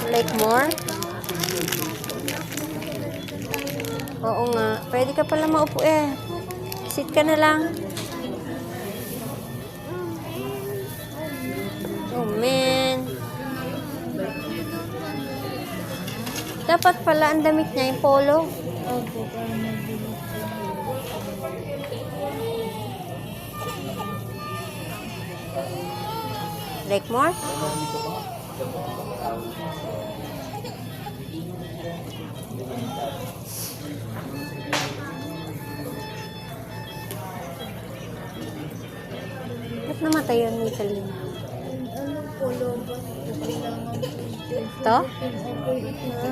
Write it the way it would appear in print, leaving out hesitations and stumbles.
Like more? Oo nga. Pwede ka pala maupo eh. Sit ka na lang. Oh man. Dapat pala ang damit niya yung polo. Opo, para mabilis. Like more? Ba't namatay yun, Michelin? Ano po, lobas po, kailangan po. Ito? Opo, ito.